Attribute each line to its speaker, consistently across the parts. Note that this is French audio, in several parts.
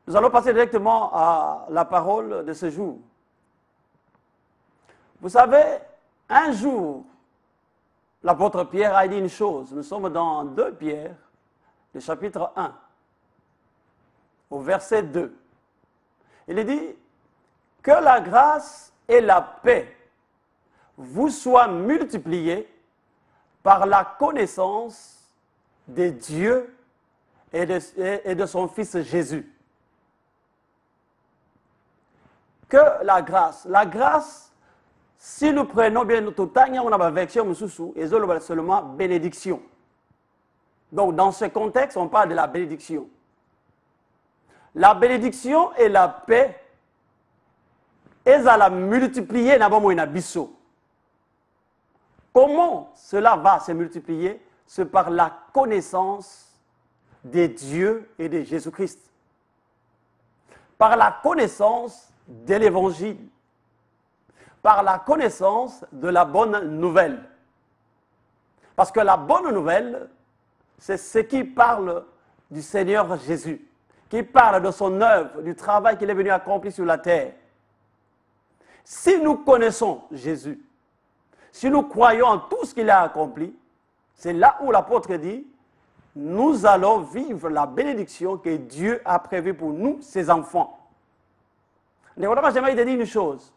Speaker 1: Nous allons passer directement à la parole de ce jour. Vous savez, un jour, l'apôtre Pierre a dit une chose. Nous sommes dans 2 Pierre, le chapitre 1, au verset 2. Il dit que la grâce et la paix vous soient multipliées par la connaissance de Dieu et de son Fils Jésus. Que la grâce, si nous prenons bien notre temps, on a une version et seulement bénédiction. Donc dans ce contexte, on parle de la bénédiction. La bénédiction et la paix, elles allaient multiplier dans biso. Comment cela va se multiplier? C'est par la connaissance de Dieu et de Jésus-Christ. Par la connaissance de l'Évangile. Par la connaissance de la bonne nouvelle. Parce que la bonne nouvelle, c'est ce qui parle du Seigneur Jésus, qui parle de son œuvre, du travail qu'il est venu accomplir sur la terre. Si nous connaissons Jésus, si nous croyons en tout ce qu'il a accompli, c'est là où l'apôtre dit, nous allons vivre la bénédiction que Dieu a prévue pour nous, ses enfants. J'aimerais te dire une chose.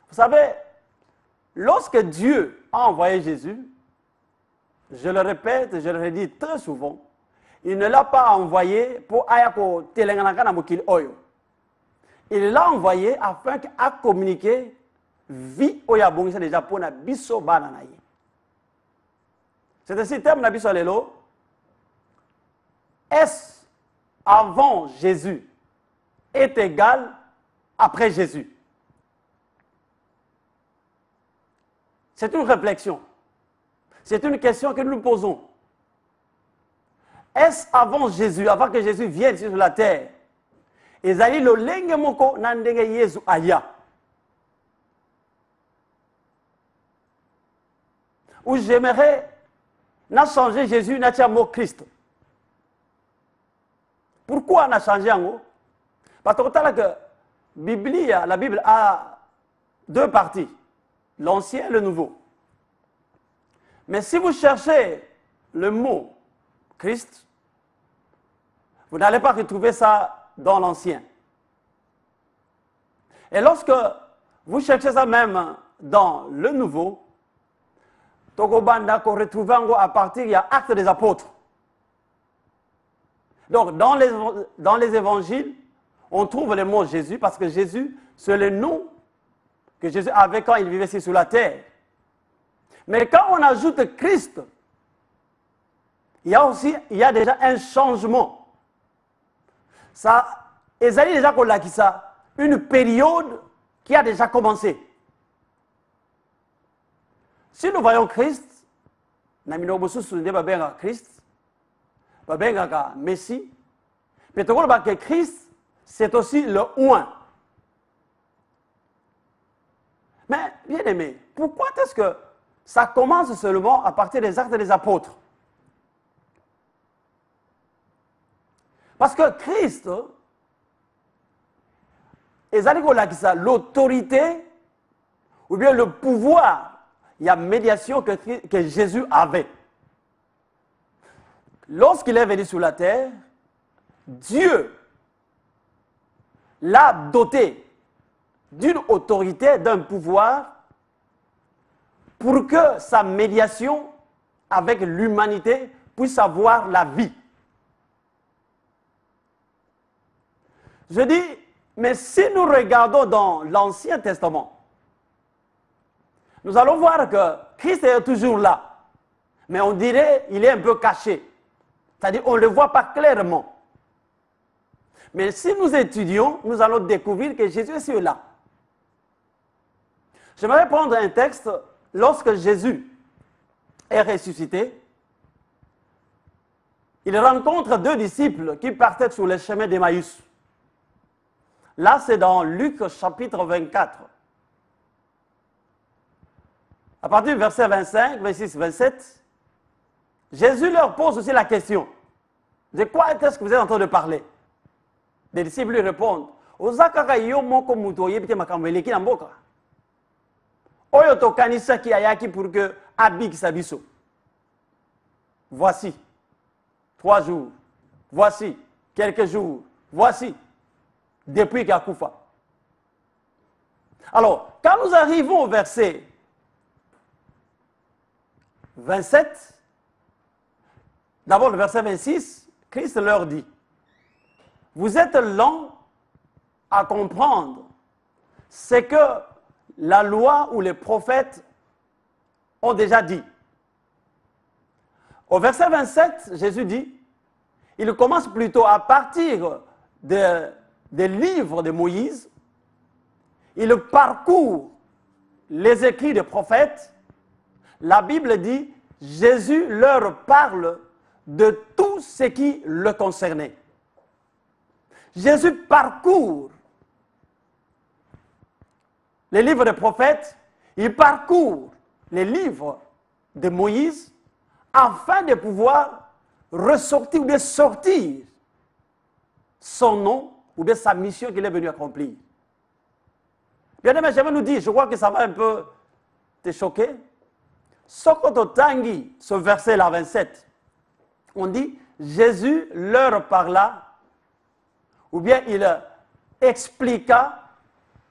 Speaker 1: Vous savez, lorsque Dieu a envoyé Jésus, je le répète, je le redis très souvent, il ne l'a pas envoyé pour ayako telengana mokil oyo. Il l'a envoyé afin qu'à communiquer vie oyabongisa déjà pour na biso bana na ye. C'est un système na biso lelo. Est avant Jésus est égal après Jésus? C'est une réflexion. C'est une question que nous nous posons. Est-ce avant Jésus, avant que Jésus vienne sur la terre, ezali lo lenge moko na ndenge Yesu aya? Ou j'aimerais n'a changé Jésus, n'a tia mot Christ. Pourquoi on a changé en haut? Parce que la Bible a 2 parties, l'Ancien et le Nouveau. Mais si vous cherchez le mot Christ, vous n'allez pas retrouver ça dans l'Ancien. Et lorsque vous cherchez ça même dans le Nouveau, Togobanda qu'on retrouve à partir, il y a Actes des Apôtres. Donc dans les évangiles, on trouve le mot Jésus parce que Jésus, c'est le nom que Jésus avait quand il vivait ici sur la terre. Mais quand on ajoute Christ, il y a déjà un changement. Ça, Esaïe déjà qu'on l'a dit ça, une période qui a déjà commencé. Si nous voyons Christ, Christ, Messie, peut-être que Christ, c'est aussi le oint. Mais, bien aimé, pourquoi est-ce que ça commence seulement à partir des actes des apôtres? Parce que Christ, l'autorité ou bien le pouvoir, il y a médiation que Jésus avait. Lorsqu'il est venu sur la terre, Dieu l'a doté d'une autorité, d'un pouvoir, pour que sa médiation avec l'humanité puisse avoir la vie. Je dis, mais si nous regardons dans l'Ancien Testament, nous allons voir que Christ est toujours là, mais on dirait qu'il est un peu caché. C'est-à-dire qu'on ne le voit pas clairement. Mais si nous étudions, nous allons découvrir que Jésus est sur là. J'aimerais prendre un texte, lorsque Jésus est ressuscité, il rencontre 2 disciples qui partaient sur le chemin d'Emmaüs. Là, c'est dans Luc chapitre 24. À partir du verset 25, 26, 27, Jésus leur pose aussi la question. De quoi est-ce que vous êtes en train de parler? Les disciples lui répondent, Ozakaka yo moko muto yebite makambo eleki na mboka. Oyo tokanisa ki ayaki pour que abikisa biso. Voici 3 jours. Voici quelques jours. Voici depuis Kakoufa. Alors, quand nous arrivons au verset 27, d'abord le verset 26, Christ leur dit, vous êtes lents à comprendre ce que la loi ou les prophètes ont déjà dit. Au verset 27, Jésus dit, il commence plutôt à partir des livres de Moïse, il parcourt les écrits des prophètes. La Bible dit, Jésus leur parle de tout ce qui le concernait. Jésus parcourt les livres des prophètes, il parcourt les livres de Moïse afin de pouvoir ressortir ou de sortir son nom ou de sa mission qu'il est venu accomplir. Bien aimé, j'aimerais nous dire, je crois que ça va un peu te choquer. Sokoto Tangi, ce verset-là, 27, on dit, Jésus leur parla, ou bien il expliqua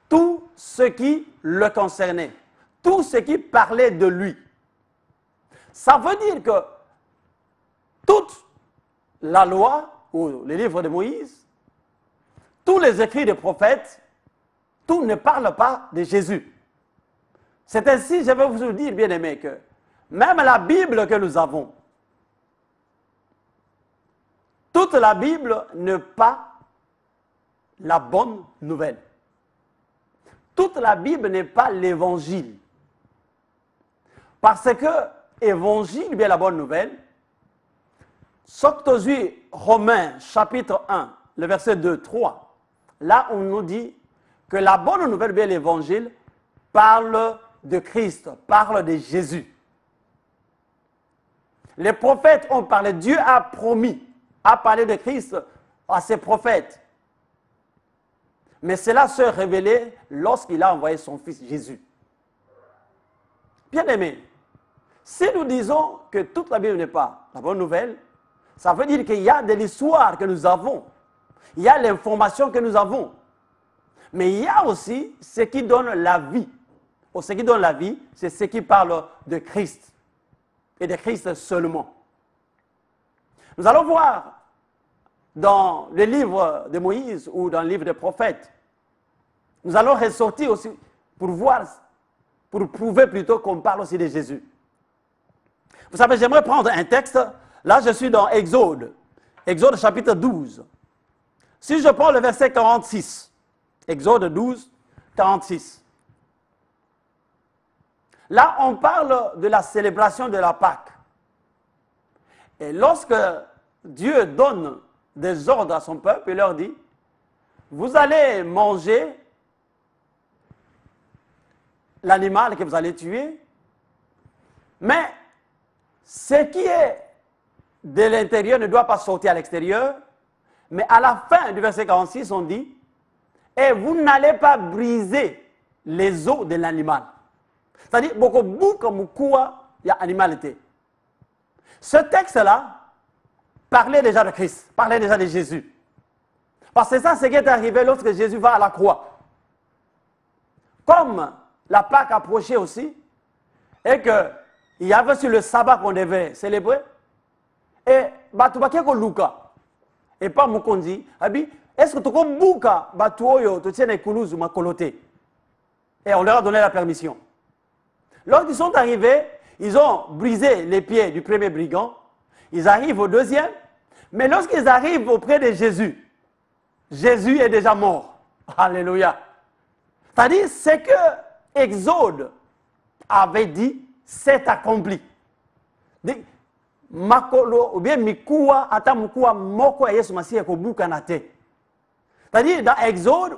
Speaker 1: tout ce qui le concernait, tout ce qui parlait de lui. Ça veut dire que toute la loi, ou les livres de Moïse, tous les écrits des prophètes, tout ne parle pas de Jésus. C'est ainsi, je vais vous dire, bien aimé, que même la Bible que nous avons, toute la Bible n'est pas la bonne nouvelle. Toute la Bible n'est pas l'évangile. Parce que évangile, bien la bonne nouvelle, Soctosui Romains chapitre 1, le verset 2, 3, là on nous dit que la bonne nouvelle, bien l'évangile, parle de Christ, parle de Jésus. Les prophètes ont parlé, Dieu a promis, a parlé de Christ à ses prophètes. Mais cela se révélait lorsqu'il a envoyé son fils Jésus. Bien aimé, si nous disons que toute la Bible n'est pas la bonne nouvelle, ça veut dire qu'il y a de l'histoire que nous avons, il y a l'information que nous avons, mais il y a aussi ce qui donne la vie. Ou ce qui donne la vie, c'est ce qui parle de Christ, et de Christ seulement. Nous allons voir dans le livre de Moïse ou dans le livre des prophètes, nous allons ressortir aussi pour voir, pour prouver plutôt qu'on parle aussi de Jésus. Vous savez, j'aimerais prendre un texte. Là, je suis dans Exode. Exode chapitre 12. Si je prends le verset 46. Exode 12, 46. Là, on parle de la célébration de la Pâque. Et lorsque Dieu donne des ordres à son peuple, il leur dit, vous allez manger l'animal que vous allez tuer, mais ce qui est de l'intérieur ne doit pas sortir à l'extérieur, mais à la fin du verset 46, on dit, et vous n'allez pas briser les os de l'animal. C'est-à-dire, beaucoup comme quoi il y a animalité. Ce texte-là parlait déjà de Christ, parlait déjà de Jésus. Parce que ça, c'est ce qui est arrivé lorsque Jésus va à la croix. Comme la Pâque approchait aussi, et qu'il y avait sur le sabbat qu'on devait célébrer, et Batubakeko Luka, et pas Mukondi, est-ce que tu as Buka Batuoyo, tu tiens les Koulouz ou Makoloté? Et on leur a donné la permission. Lorsqu'ils sont arrivés, ils ont brisé les pieds du premier brigand, ils arrivent au deuxième, mais lorsqu'ils arrivent auprès de Jésus, Jésus est déjà mort. Alléluia. C'est-à-dire, ce que Exode avait dit, c'est accompli. Makolo, ou bien Mikoua, ata Mikoua, Moko et Yesu Masiya ko Bukanate. C'est-à-dire, dans Exode,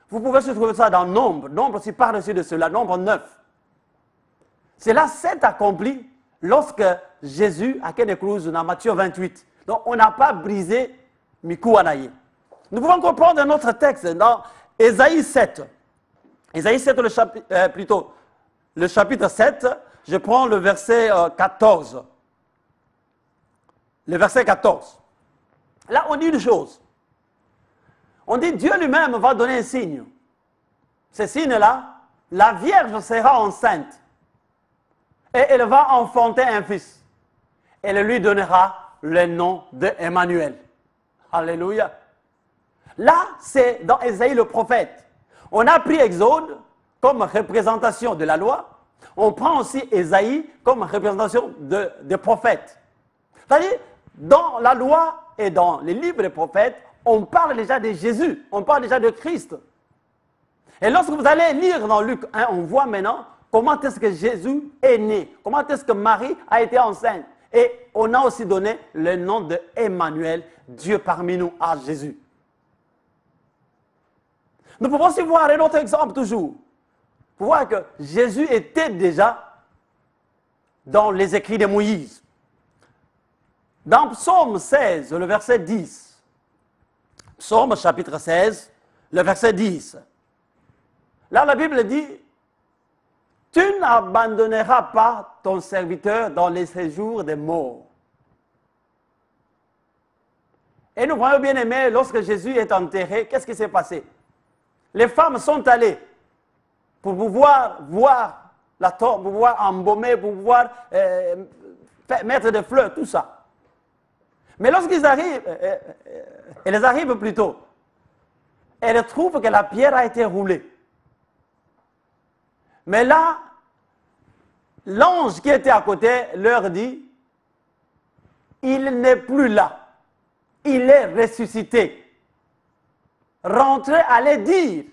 Speaker 1: vous pouvez se trouver ça dans Nombre. Nombre, c'est par-dessus de cela, Nombre 9. Cela s'est accompli lorsque Jésus a Kenekrouz dans Matthieu 28. Donc, on n'a pas brisé Mikoua Naye. Nous pouvons encore prendre un autre texte dans Ésaïe 7. Ésaïe 7, le chapitre 7, je prends le verset 14. Le verset 14. Là, on dit une chose. On dit Dieu lui-même va donner un signe. Ce signe-là, la Vierge sera enceinte. Et elle va enfanter un fils. Elle lui donnera le nom d'Emmanuel. Alléluia. Là, c'est dans Ésaïe le prophète. On a pris Exode comme représentation de la loi. On prend aussi Ésaïe comme représentation des prophètes. C'est-à-dire, dans la loi et dans les livres des prophètes, on parle déjà de Jésus, on parle déjà de Christ. Et lorsque vous allez lire dans Luc 1, on voit maintenant comment est-ce que Jésus est né, comment est-ce que Marie a été enceinte. Et on a aussi donné le nom d'Emmanuel, Dieu parmi nous, à Jésus. Nous pouvons aussi voir un autre exemple toujours, pour voir que Jésus était déjà dans les écrits de Moïse. Dans Psaume 16, le verset 10, Psaume chapitre 16, le verset 10, là la Bible dit « Tu n'abandonneras pas ton serviteur dans les séjours des morts. » Et nous voyons bien aimé, lorsque Jésus est enterré, qu'est-ce qui s'est passé? Les femmes sont allées pour pouvoir voir la tombe, pour pouvoir embaumer, pour pouvoir mettre des fleurs, tout ça. Mais lorsqu'ils arrivent, elles arrivent plutôt, elles trouvent que la pierre a été roulée. Mais là, l'ange qui était à côté leur dit, il n'est plus là, il est ressuscité. Rentrez, allez dire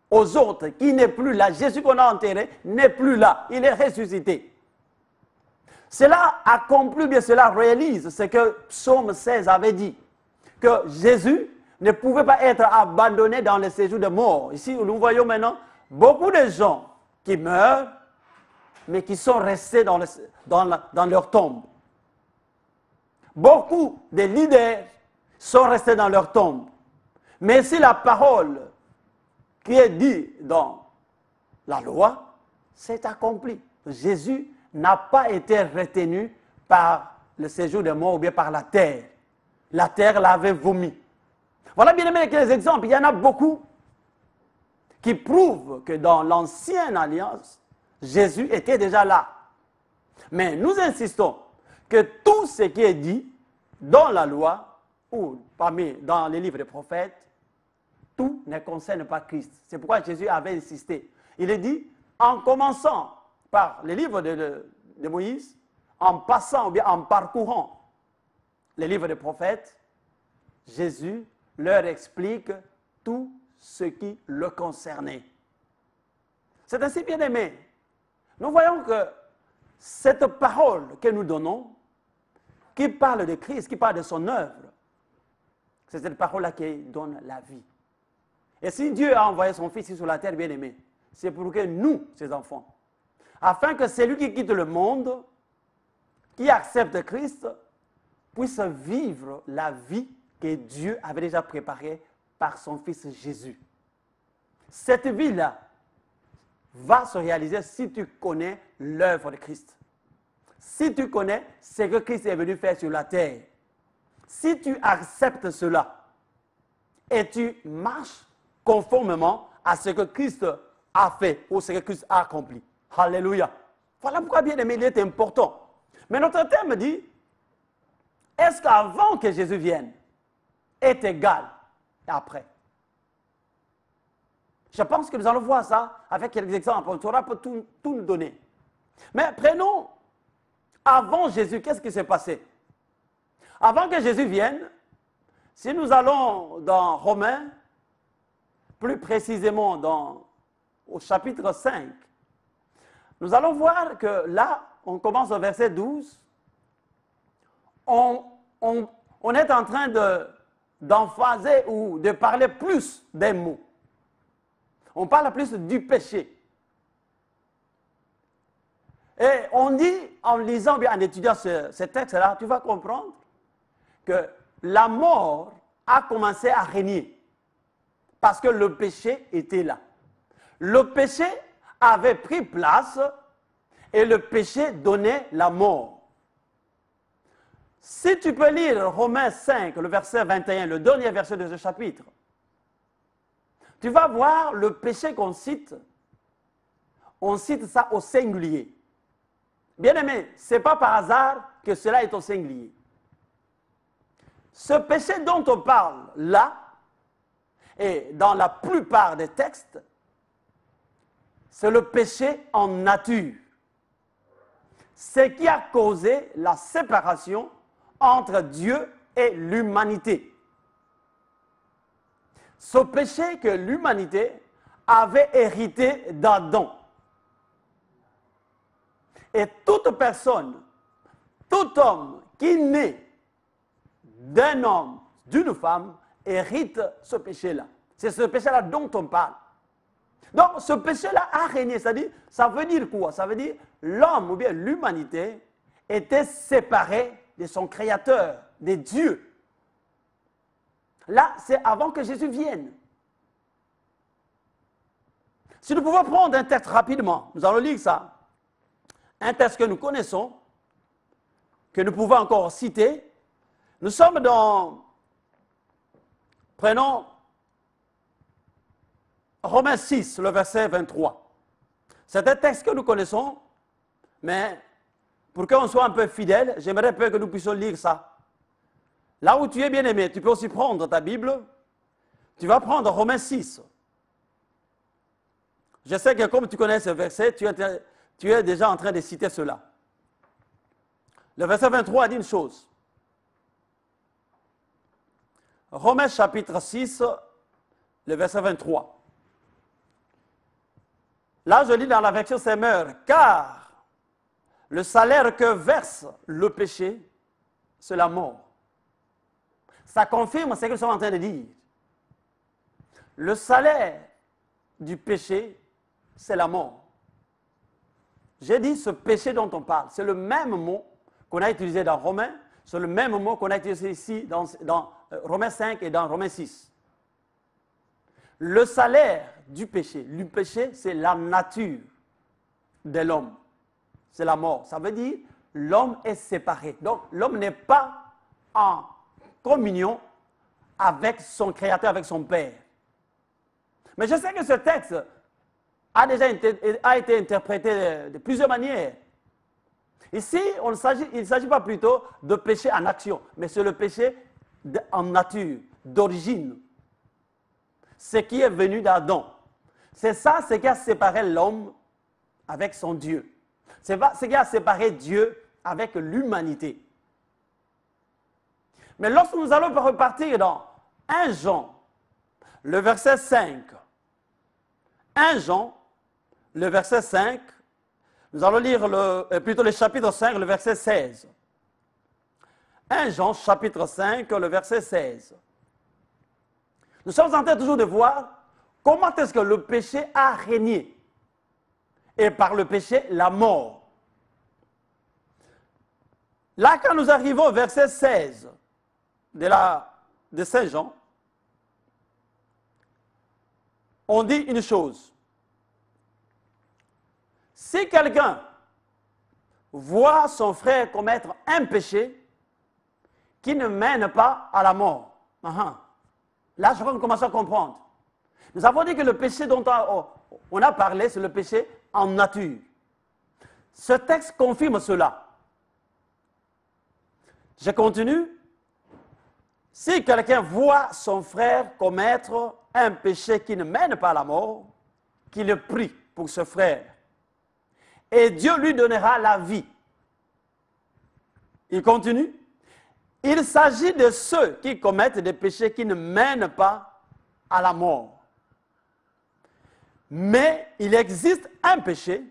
Speaker 1: aux autres qu'il n'est plus là, Jésus qu'on a enterré n'est plus là, il est ressuscité. Cela accomplit bien, cela réalise ce que Psaume 16 avait dit, que Jésus ne pouvait pas être abandonné dans le séjour de mort. Ici, nous voyons maintenant beaucoup de gens qui meurent, mais qui sont restés dans leur tombe. Beaucoup de leaders sont restés dans leur tombe. Mais si la parole qui est dite dans la loi, c'est accompli. Jésus n'a pas été retenu par le séjour des morts ou bien par la terre. La terre l'avait vomi. Voilà bien aimé quelques exemples. Il y en a beaucoup qui prouvent que dans l'ancienne alliance, Jésus était déjà là. Mais nous insistons que tout ce qui est dit dans la loi ou dans les livres des prophètes, tout ne concerne pas Christ. C'est pourquoi Jésus avait insisté. Il est dit, en commençant par les livres de Moïse, en passant ou bien en parcourant les livres des prophètes, Jésus leur explique tout ce qui le concernait. C'est ainsi, bien aimé. Nous voyons que cette parole que nous donnons, qui parle de Christ, qui parle de son œuvre, c'est cette parole-là qui donne la vie. Et si Dieu a envoyé son Fils sur la terre, bien aimé, c'est pour que nous, ses enfants, afin que celui qui quitte le monde, qui accepte Christ, puisse vivre la vie que Dieu avait déjà préparée par son Fils Jésus. Cette vie-là va se réaliser si tu connais l'œuvre de Christ. Si tu connais ce que Christ est venu faire sur la terre. Si tu acceptes cela et tu marches conformément à ce que Christ a fait ou ce que Christ a accompli. Alléluia. Voilà pourquoi, bien aimé, il est important. Mais notre thème dit, est-ce qu'avant que Jésus vienne est égal après? Je pense que nous allons voir ça avec quelques exemples. On ne saura pas tout nous donner. Mais prenons avant Jésus, qu'est-ce qui s'est passé? Avant que Jésus vienne, si nous allons dans Romains, plus précisément au chapitre 5, nous allons voir que là, on commence au verset 12, on est en train d'emphaser ou de parler plus des mots. On parle plus du péché. Et on dit, en lisant, bien en étudiant ce texte-là, tu vas comprendre que la mort a commencé à régner. Parce que le péché était là. Le péché avait pris place et le péché donnait la mort. Si tu peux lire Romains 5, le verset 21, le dernier verset de ce chapitre, tu vas voir le péché qu'on cite. On cite ça au singulier. Bien aimé, ce n'est pas par hasard que cela est au singulier. Ce péché dont on parle là, et dans la plupart des textes, c'est le péché en nature. Ce qui a causé la séparation entre Dieu et l'humanité. Ce péché que l'humanité avait hérité d'Adam. Et toute personne, tout homme qui naît d'un homme, d'une femme, hérite ce péché-là. C'est ce péché-là dont on parle. Donc, ce péché-là a régné. C'est-à-dire, ça veut dire quoi? Ça veut dire l'homme ou bien l'humanité était séparée de son Créateur, de Dieu. Là, c'est avant que Jésus vienne. Si nous pouvons prendre un texte rapidement, nous allons lire ça. Un texte que nous connaissons, que nous pouvons encore citer. Nous sommes dans, prenons Romains 6, le verset 23. C'est un texte que nous connaissons, mais pour qu'on soit un peu fidèle, j'aimerais peu que nous puissions lire ça. Là où tu es bien aimé, tu peux aussi prendre ta Bible, tu vas prendre Romains 6. Je sais que comme tu connais ce verset, tu es déjà en train de citer cela. Le verset 23 dit une chose. Romains chapitre 6, le verset 23. Là, je lis dans la version Semeur, car le salaire que verse le péché, c'est la mort. Ça confirme ce que nous sommes en train de dire. Le salaire du péché, c'est la mort. J'ai dit ce péché dont on parle, c'est le même mot qu'on a utilisé dans Romains, c'est le même mot qu'on a utilisé ici dans Romains 5 et dans Romains 6. Le salaire du péché, c'est la nature de l'homme. C'est la mort. Ça veut dire l'homme est séparé. Donc l'homme n'est pas en communion avec son Créateur, avec son Père. Mais je sais que ce texte a déjà été interprété de plusieurs manières. Ici, il ne s'agit pas plutôt de péché en action, mais c'est le péché en nature, d'origine. Ce qui est venu d'Adam. C'est ça ce qui a séparé l'homme avec son Dieu. C'est ce qui a séparé Dieu avec l'humanité. Mais lorsque nous allons repartir dans 1 Jean, le verset 5, 1 Jean, le verset 5, nous allons lire plutôt le chapitre 5, le verset 16. 1 Jean, chapitre 5, le verset 16. Nous sommes en train toujours de voir comment est-ce que le péché a régné. Et par le péché, la mort. Là, quand nous arrivons au verset 16 de Saint Jean, on dit une chose. Si quelqu'un voit son frère commettre un péché qui ne mène pas à la mort, là, je vais commencer à comprendre. Nous avons dit que le péché dont on a parlé, c'est le péché en nature. Ce texte confirme cela. Je continue. Si quelqu'un voit son frère commettre un péché qui ne mène pas à la mort, qu'il prie pour ce frère. Et Dieu lui donnera la vie. Il continue. Il s'agit de ceux qui commettent des péchés qui ne mènent pas à la mort. Mais il existe un péché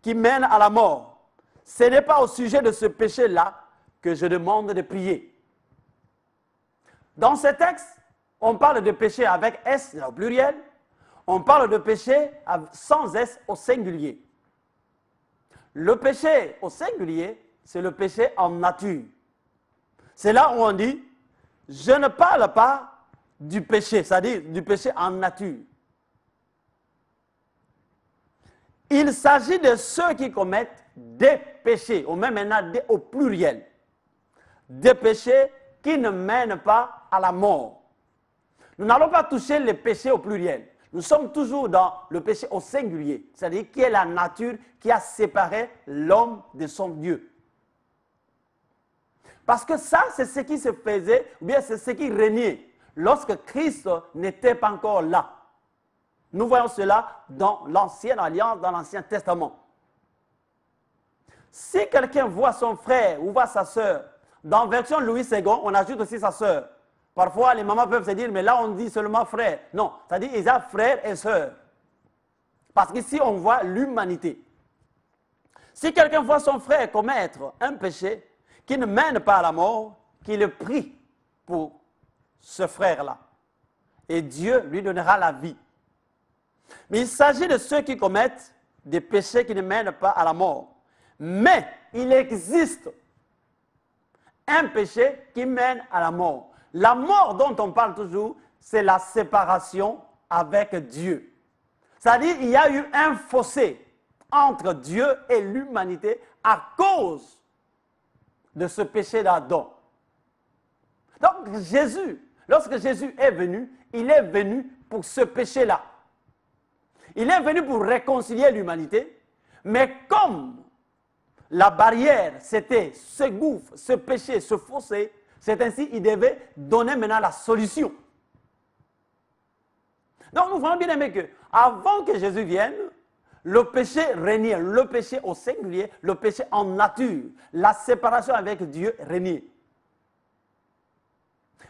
Speaker 1: qui mène à la mort. Ce n'est pas au sujet de ce péché-là que je demande de prier. Dans ce texte, on parle de péché avec S au pluriel, on parle de péché sans S au singulier. Le péché au singulier, c'est le péché en nature. C'est là où on dit, je ne parle pas du péché, c'est-à-dire du péché en nature. Il s'agit de ceux qui commettent des péchés, ou même maintenant au pluriel, des péchés qui ne mènent pas à la mort. Nous n'allons pas toucher les péchés au pluriel. Nous sommes toujours dans le péché au singulier, c'est-à-dire qui est la nature qui a séparé l'homme de son Dieu. Parce que ça, c'est ce qui se faisait, ou bien c'est ce qui régnait lorsque Christ n'était pas encore là. Nous voyons cela dans l'Ancienne Alliance, dans l'Ancien Testament. Si quelqu'un voit son frère ou voit sa sœur, dans la version Louis II, on ajoute aussi sa sœur. Parfois, les mamans peuvent se dire, mais là, on dit seulement frère. Non, c'est-à-dire qu'ils ont frère et sœur. Parce qu'ici, on voit l'humanité. Si quelqu'un voit son frère commettre un péché qui ne mène pas à la mort, qu'il prie pour ce frère-là. Et Dieu lui donnera la vie. Mais il s'agit de ceux qui commettent des péchés qui ne mènent pas à la mort. Mais il existe un péché qui mène à la mort. La mort dont on parle toujours, c'est la séparation avec Dieu. C'est-à-dire qu'il y a eu un fossé entre Dieu et l'humanité à cause de ce péché d'Adam. Donc Jésus, lorsque Jésus est venu, il est venu pour ce péché-là. Il est venu pour réconcilier l'humanité, mais comme la barrière, c'était ce gouffre, ce péché, ce fossé, c'est ainsi qu'il devait donner maintenant la solution. Donc nous voyons bien aimé que avant que Jésus vienne, le péché régnait, le péché au singulier, le péché en nature, la séparation avec Dieu régnait.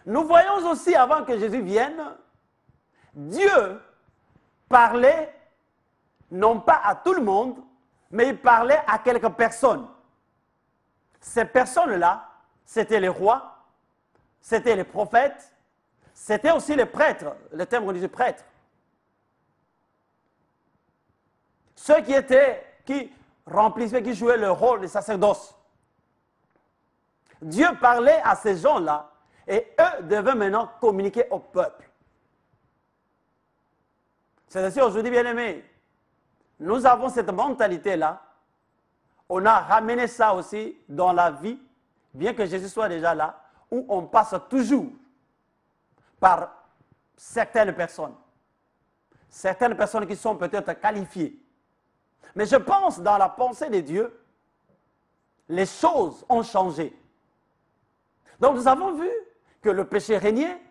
Speaker 1: Nous voyons aussi avant que Jésus vienne, Dieu parlait non pas à tout le monde, mais il parlait à quelques personnes. Ces personnes-là, c'était les rois, c'était les prophètes, c'était aussi les prêtres, le terme qu'on dit prêtres. Ceux qui remplissaient, qui jouaient le rôle des sacerdoces. Dieu parlait à ces gens-là et eux devaient maintenant communiquer au peuple. C'est ainsi aujourd'hui, bien-aimés, nous avons cette mentalité-là. On a ramené ça aussi dans la vie, bien que Jésus soit déjà là, où on passe toujours par certaines personnes. Certaines personnes qui sont peut-être qualifiées. Mais je pense, dans la pensée de Dieu, les choses ont changé. Donc nous avons vu que le péché régnait.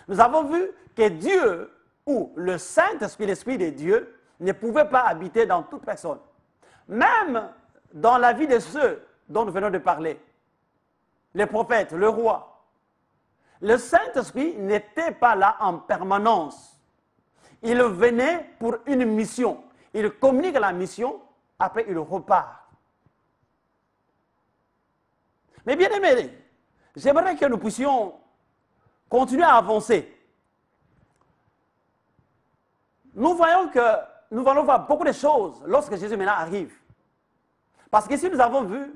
Speaker 1: Nous avons vu que Dieu, ou le Saint-Esprit, l'Esprit de Dieu, ne pouvait pas habiter dans toute personne. Même dans la vie de ceux dont nous venons de parler. Les prophètes, le roi. Le Saint-Esprit n'était pas là en permanence. Il venait pour une mission. Il communique la mission, après il repart. Mais bien aimés, j'aimerais que nous puissions continuer à avancer. Nous voyons que nous allons voir beaucoup de choses lorsque Jésus maintenant arrive. Parce qu'ici nous avons vu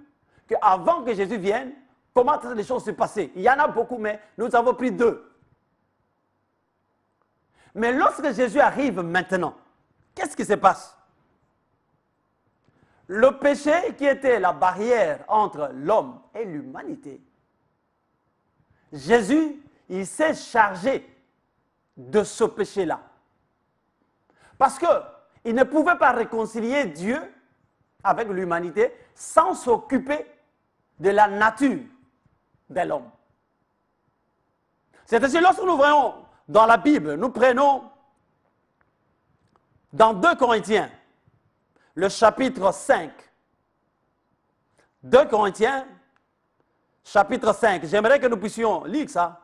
Speaker 1: qu'avant que Jésus vienne, comment les choses se passaient. Il y en a beaucoup, mais nous avons pris deux. Mais lorsque Jésus arrive maintenant, qu'est-ce qui se passe? Le péché qui était la barrière entre l'homme et l'humanité, Jésus, il s'est chargé de ce péché-là. Parce qu'il ne pouvait pas réconcilier Dieu avec l'humanité sans s'occuper de la nature de l'homme. C'est ainsi, lorsque nous voyons dans la Bible, nous prenons dans 2 Corinthiens, le chapitre 5. 2 Corinthiens, chapitre 5. J'aimerais que nous puissions lire ça.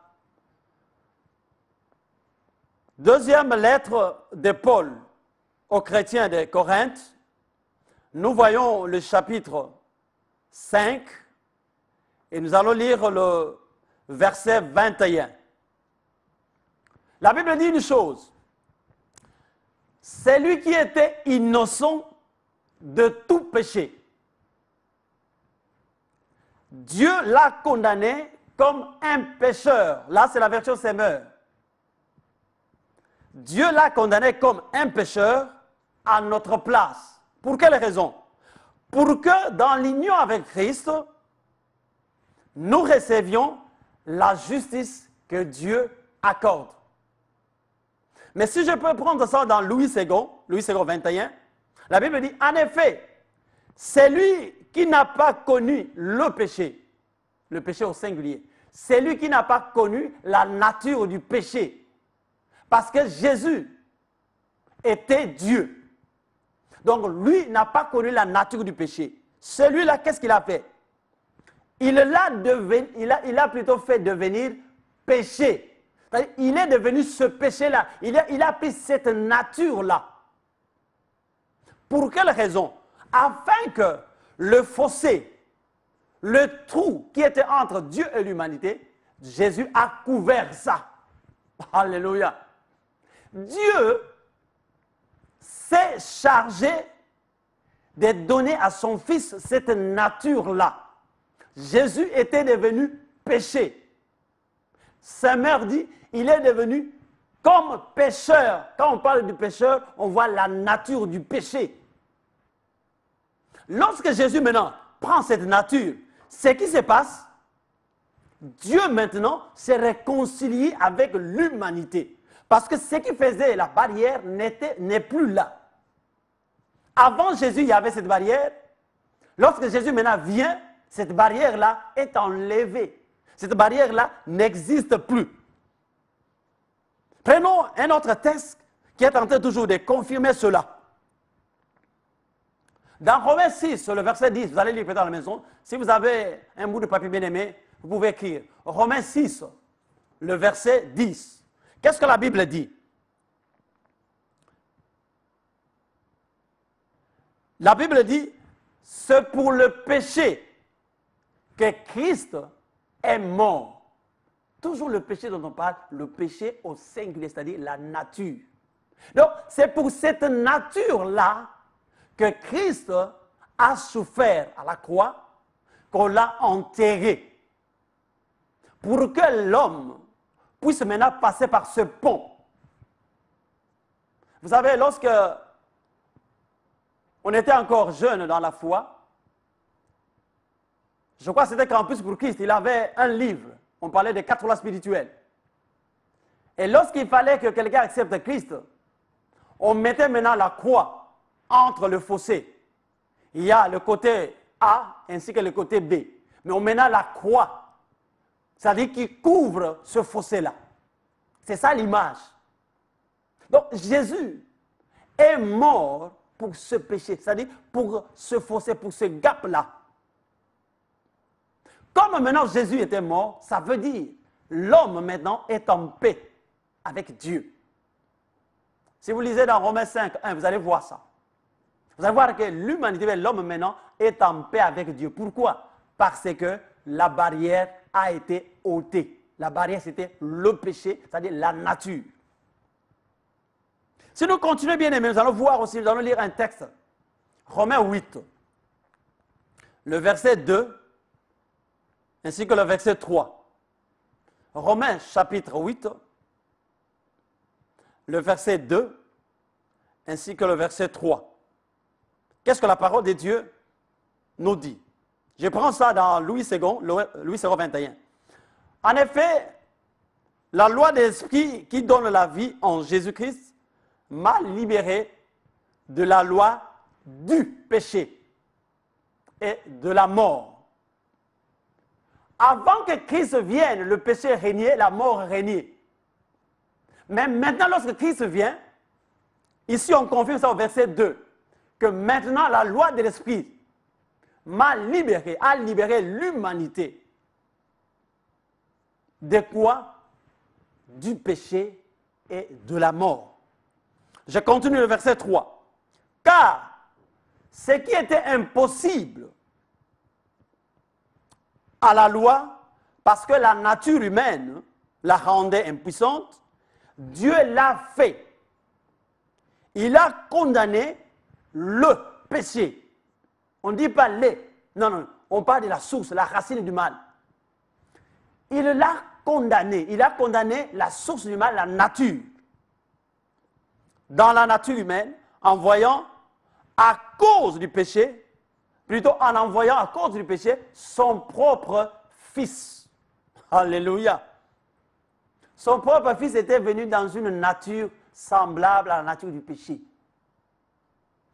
Speaker 1: Deuxième lettre de Paul aux chrétiens de Corinthe. Nous voyons le chapitre 5 et nous allons lire le verset 21. La Bible dit une chose. C'est lui qui était innocent de tout péché. Dieu l'a condamné comme un pécheur. Là, c'est la version Semeur. Dieu l'a condamné comme un pécheur à notre place. Pour quelle raison? Pour que dans l'union avec Christ, nous recevions la justice que Dieu accorde. Mais si je peux prendre ça dans Louis II 21, la Bible dit, en effet, c'est lui qui n'a pas connu le péché au singulier, c'est lui qui n'a pas connu la nature du péché, parce que Jésus était Dieu. Donc lui n'a pas connu la nature du péché. Celui-là, qu'est-ce qu'il a fait? Il a plutôt fait devenir péché. Il est devenu ce péché-là. Il a pris cette nature-là. Pour quelle raison? Afin que le fossé, le trou qui était entre Dieu et l'humanité, Jésus a couvert ça. Alléluia. Dieu s'est chargé de donner à son Fils cette nature-là. Jésus était devenu péché. Sa mère dit, il est devenu comme pécheur. Quand on parle du pécheur, on voit la nature du péché. Lorsque Jésus maintenant prend cette nature, ce qui se passe, Dieu maintenant s'est réconcilié avec l'humanité. Parce que ce qui faisait la barrière n'est plus là. Avant Jésus, il y avait cette barrière. Lorsque Jésus maintenant vient, cette barrière-là est enlevée. Cette barrière-là n'existe plus. Prenons un autre texte qui est en train toujours de confirmer cela. Dans Romains 6, le verset 10, vous allez lire peut-être à la maison. Si vous avez un bout de papier bien aimé, vous pouvez écrire. Romains 6, le verset 10. Qu'est-ce que la Bible dit? La Bible dit, c'est pour le péché que Christ est mort. Toujours le péché dont on parle, le péché au singulier, c'est-à-dire la nature. Donc, c'est pour cette nature-là que Christ a souffert à la croix, qu'on l'a enterré. Pour que l'homme puisse maintenant passer par ce pont. Vous savez, lorsque on était encore jeune dans la foi, je crois que c'était Campus pour Christ, il avait un livre, on parlait des 4 lois spirituelles. Et lorsqu'il fallait que quelqu'un accepte Christ, on mettait maintenant la croix entre le fossé. Il y a le côté A ainsi que le côté B. Mais on met la croix, c'est-à-dire qui couvre ce fossé-là. C'est ça l'image. Donc Jésus est mort pour ce péché, c'est-à-dire pour ce fossé, pour ce gap-là. Comme maintenant Jésus était mort, ça veut dire l'homme maintenant est en paix avec Dieu. Si vous lisez dans Romains 5, 1, vous allez voir ça. Vous allez voir que l'humanité, l'homme maintenant, est en paix avec Dieu. Pourquoi? Parce que la barrière a été ôtée. La barrière, c'était le péché, c'est-à-dire la nature. Si nous continuons bien aimés, nous allons voir aussi, nous allons lire un texte. Romains 8, le verset 2, ainsi que le verset 3. Romains chapitre 8, le verset 2, ainsi que le verset 3. Qu'est-ce que la parole de Dieu nous dit? Je prends ça dans Louis II 21. En effet, la loi de l'Esprit qui donne la vie en Jésus-Christ m'a libéré de la loi du péché et de la mort. Avant que Christ vienne, le péché régnait, la mort régnait. Mais maintenant, lorsque Christ vient, ici on confirme ça au verset 2, que maintenant la loi de l'Esprit m'a libéré, a libéré l'humanité. De quoi? Du péché et de la mort. Je continue le verset 3. Car ce qui était impossible à la loi, parce que la nature humaine la rendait impuissante, Dieu l'a fait. Il a condamné le péché. On ne dit pas les. Non, non, on parle de la source, la racine du mal. Il l'a condamné. Il a condamné la source du mal, la nature. dans la nature humaine, en voyant à cause du péché, plutôt en envoyant à cause du péché son propre Fils. Alléluia. Son propre Fils était venu dans une nature semblable à la nature du péché.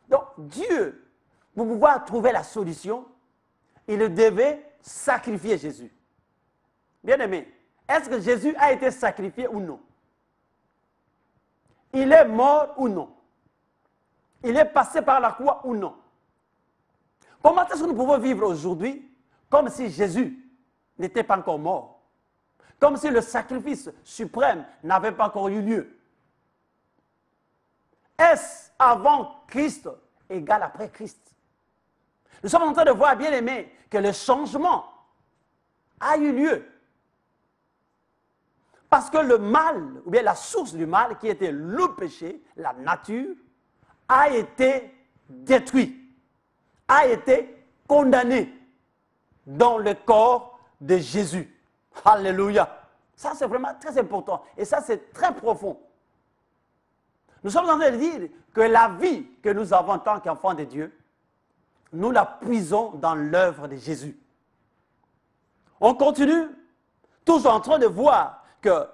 Speaker 1: Donc Dieu, pour pouvoir trouver la solution, il devait sacrifier Jésus. Bien-aimé, est-ce que Jésus a été sacrifié ou non? Il est mort ou non? Il est passé par la croix ou non? Comment est-ce que nous pouvons vivre aujourd'hui comme si Jésus n'était pas encore mort? Comme si le sacrifice suprême n'avait pas encore eu lieu? Est-ce avant Christ égal après Christ? Nous sommes en train de voir, bien aimé, que le changement a eu lieu. Parce que le mal, ou bien la source du mal, qui était le péché, la nature, a été détruit, a été condamné dans le corps de Jésus. Alléluia. Ça, c'est vraiment très important. Et ça, c'est très profond. Nous sommes en train de dire que la vie que nous avons en tant qu'enfants de Dieu, nous la puisons dans l'œuvre de Jésus. On continue, toujours en train de voir que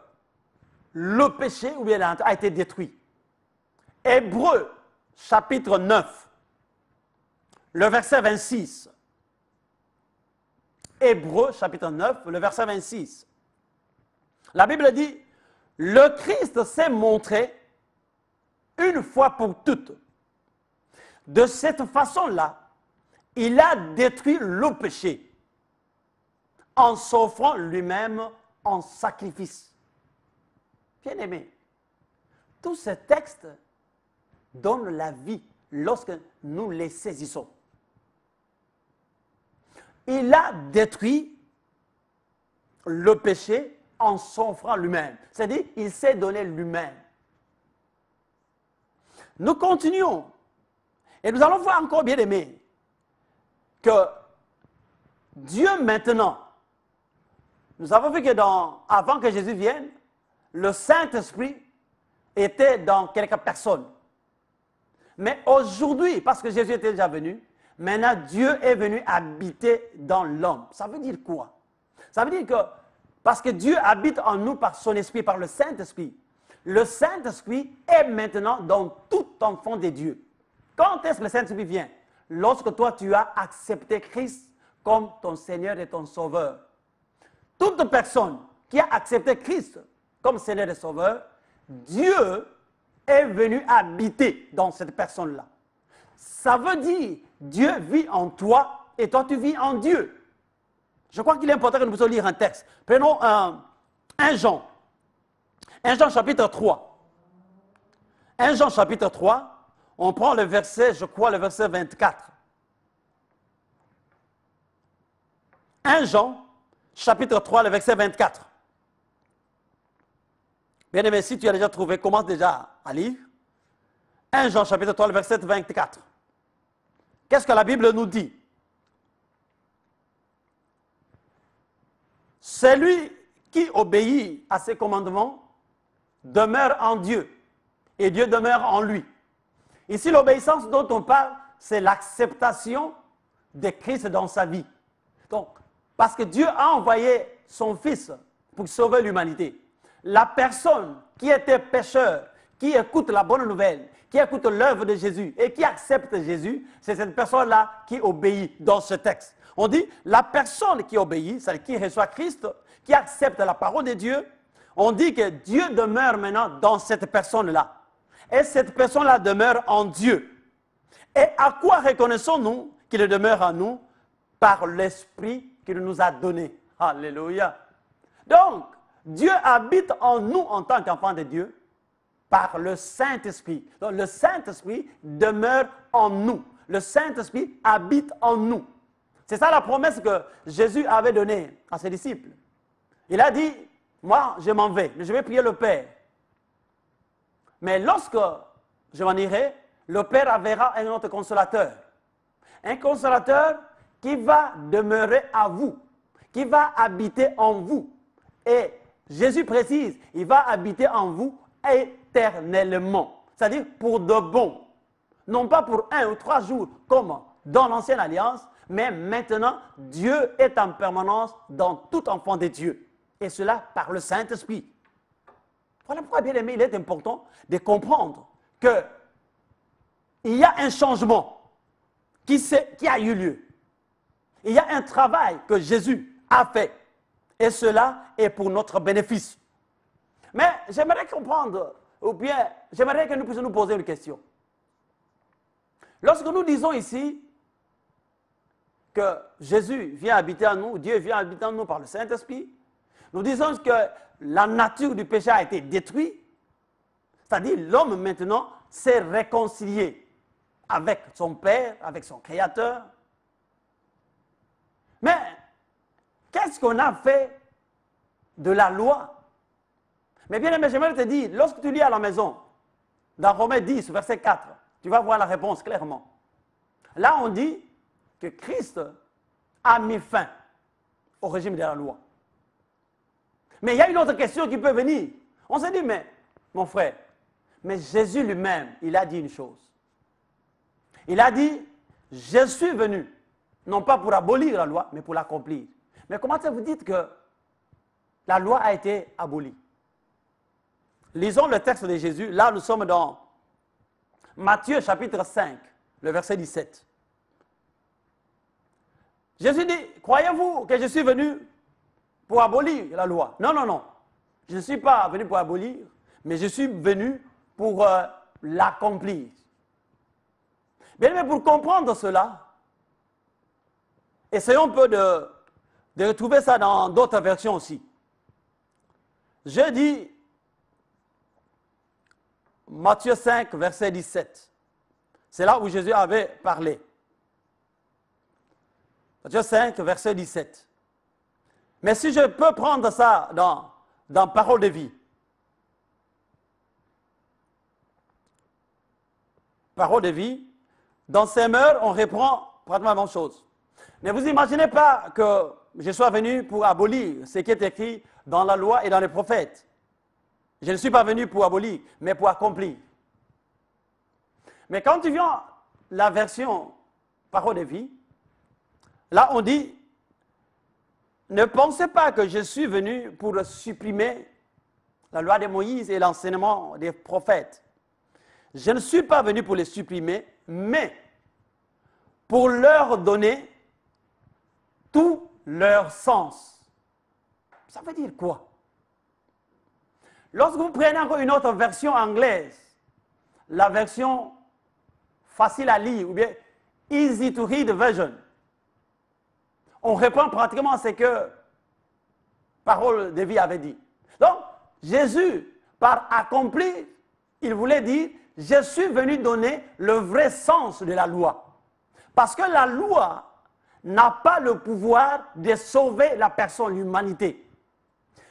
Speaker 1: le péché ou bien a été détruit. Hébreux, chapitre 9, le verset 26. Hébreux, chapitre 9, le verset 26. La Bible dit, le Christ s'est montré une fois pour toutes. De cette façon-là, il a détruit le péché en s'offrant lui-même en sacrifice. Bien-aimé, tous ces textes donnent la vie lorsque nous les saisissons. Il a détruit le péché en s'offrant lui-même. C'est-à-dire, il s'est donné lui-même. Nous continuons. Et nous allons voir encore, bien aimé, que Dieu maintenant, nous avons vu que avant que Jésus vienne, le Saint-Esprit était dans quelques personnes. Mais aujourd'hui, parce que Jésus était déjà venu, maintenant Dieu est venu habiter dans l'homme. Ça veut dire quoi? Ça veut dire que, parce que Dieu habite en nous par son Esprit, par le Saint-Esprit, le Saint-Esprit est maintenant dans tout enfant de Dieu. Quand est-ce que le Saint-Esprit vient? Lorsque toi tu as accepté Christ comme ton Seigneur et ton Sauveur. Toute personne qui a accepté Christ comme Seigneur et Sauveur, Dieu est venu habiter dans cette personne-là. Ça veut dire, Dieu vit en toi et toi tu vis en Dieu. Je crois qu'il est important que nous puissions lire un texte. Prenons 1 Jean. 1 Jean chapitre 3. 1 Jean chapitre 3, on prend le verset, je crois, le verset 24. 1 Jean chapitre 3, le verset 24. Bien aimé, si tu as déjà trouvé, commence déjà à lire. 1 Jean chapitre 3, le verset 24. Qu'est-ce que la Bible nous dit? Celui qui obéit à ses commandements demeure en Dieu et Dieu demeure en lui. Ici, l'obéissance dont on parle, c'est l'acceptation de Christ dans sa vie. Donc, parce que Dieu a envoyé son Fils pour sauver l'humanité. La personne qui était pécheur, qui écoute la bonne nouvelle, qui écoute l'œuvre de Jésus et qui accepte Jésus, c'est cette personne-là qui obéit dans ce texte. On dit, la personne qui obéit, c'est-à-dire qui reçoit Christ, qui accepte la parole de Dieu, on dit que Dieu demeure maintenant dans cette personne-là. Et cette personne-là demeure en Dieu. Et à quoi reconnaissons-nous qu'il demeure en nous? Par l'Esprit qu'il nous a donné. Alléluia. Donc, Dieu habite en nous en tant qu'enfants de Dieu par le Saint-Esprit. Donc, le Saint-Esprit demeure en nous. Le Saint-Esprit habite en nous. C'est ça la promesse que Jésus avait donnée à ses disciples. Il a dit, moi, je m'en vais, mais je vais prier le Père. Mais lorsque je m'en irai, le Père enverra un autre consolateur. Un consolateur qui va demeurer à vous, qui va habiter en vous. Et Jésus précise, il va habiter en vous éternellement. c'est-à-dire pour de bon. Non pas pour 1 ou 3 jours comme dans l'ancienne alliance, mais maintenant, Dieu est en permanence dans tout enfant de Dieu. Et cela par le Saint-Esprit. Voilà pourquoi, bien aimé, il est important de comprendre qu'il y a un changement qui a eu lieu. Il y a un travail que Jésus a fait. Et cela est pour notre bénéfice. Mais j'aimerais comprendre, ou bien j'aimerais que nous puissions nous poser une question. Lorsque nous disons ici que Jésus vient habiter en nous, Dieu vient habiter en nous par le Saint-Esprit, nous disons que la nature du péché a été détruite, c'est-à-dire l'homme maintenant s'est réconcilié avec son Père, avec son Créateur. Mais qu'est-ce qu'on a fait de la loi? Mais bien aimé, j'aimerais te dire, lorsque tu lis à la maison, dans Romains 10, verset 4, tu vas voir la réponse clairement. Là, on dit que Christ a mis fin au régime de la loi. Mais il y a une autre question qui peut venir. On se dit, mais mon frère, mais Jésus lui-même, il a dit une chose. Il a dit, je suis venu, non pas pour abolir la loi, mais pour l'accomplir. Mais comment vous dites que la loi a été abolie? Lisons le texte de Jésus. Là, nous sommes dans Matthieu chapitre 5, le verset 17. Jésus dit, croyez-vous que je suis venu pour abolir la loi? Non, non, non. Je ne suis pas venu pour abolir, mais je suis venu pour l'accomplir. Bien, mais pour comprendre cela, essayons un peu de retrouver ça dans d'autres versions aussi. Je dis Matthieu 5, verset 17. C'est là où Jésus avait parlé. Matthieu 5, verset 17. Mais si je peux prendre ça dans Parole de vie. Parole de vie. Dans ces mœurs, on reprend pratiquement la même chose. Ne vous imaginez pas que je sois venu pour abolir ce qui est écrit dans la loi et dans les prophètes. Je ne suis pas venu pour abolir, mais pour accomplir. Mais quand tu viens la version Parole de vie, là on dit, ne pensez pas que je suis venu pour supprimer la loi de Moïse et l'enseignement des prophètes. Je ne suis pas venu pour les supprimer, mais pour leur donner tout leur sens. Ça veut dire quoi? Lorsque vous prenez encore une autre version anglaise, la version facile à lire, ou bien easy to read version, on reprend pratiquement ce que Parole de vie avait dit. Donc, Jésus, par accomplir, il voulait dire, je suis venu donner le vrai sens de la loi. Parce que la loi n'a pas le pouvoir de sauver la personne, l'humanité.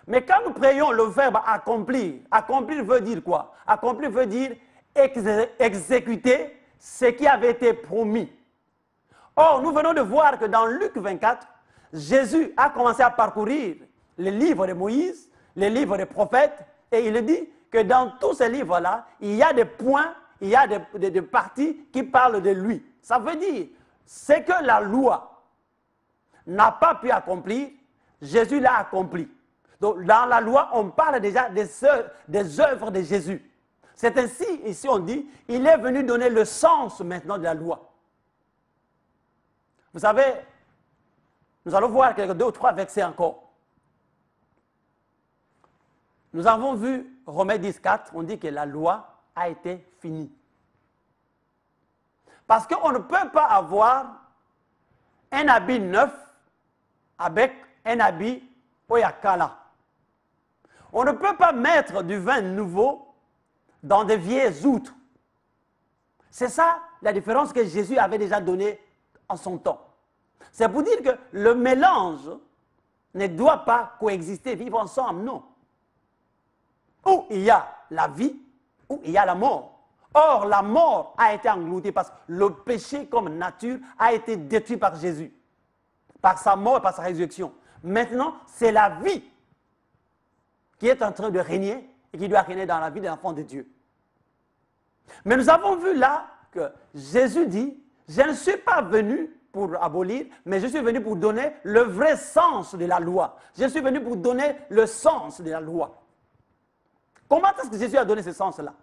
Speaker 1: Mais quand nous prions le verbe accomplir, accomplir veut dire quoi? Accomplir veut dire exécuter ce qui avait été promis. Or, nous venons de voir que dans Luc 24, Jésus a commencé à parcourir les livres de Moïse, les livres des prophètes, et il dit que dans tous ces livres-là, il y a des points, il y a des parties qui parlent de lui. Ça veut dire, c'est que la loi n'a pas pu accomplir, Jésus l'a accompli. Donc, dans la loi, on parle déjà des œuvres de Jésus. C'est ainsi, ici on dit, il est venu donner le sens maintenant de la loi. Vous savez, nous allons voir quelques 2 ou 3 versets encore. Nous avons vu Romains 10, 4, on dit que la loi a été finie. Parce qu'on ne peut pas avoir un habit neuf avec un habit oyakala. On ne peut pas mettre du vin nouveau dans des vieilles outres. C'est ça la différence que Jésus avait déjà donnée en son temps. C'est pour dire que le mélange ne doit pas coexister, vivre ensemble, non. Où il y a la vie, où il y a la mort. Or, la mort a été engloutie parce que le péché comme nature a été détruit par Jésus. Par sa mort et par sa résurrection. Maintenant, c'est la vie qui est en train de régner et qui doit régner dans la vie de l'enfant de Dieu. Mais nous avons vu là que Jésus dit, je ne suis pas venu pour abolir, mais je suis venu pour donner le vrai sens de la loi. Je suis venu pour donner le sens de la loi. Comment est-ce que Jésus a donné ce sens-là?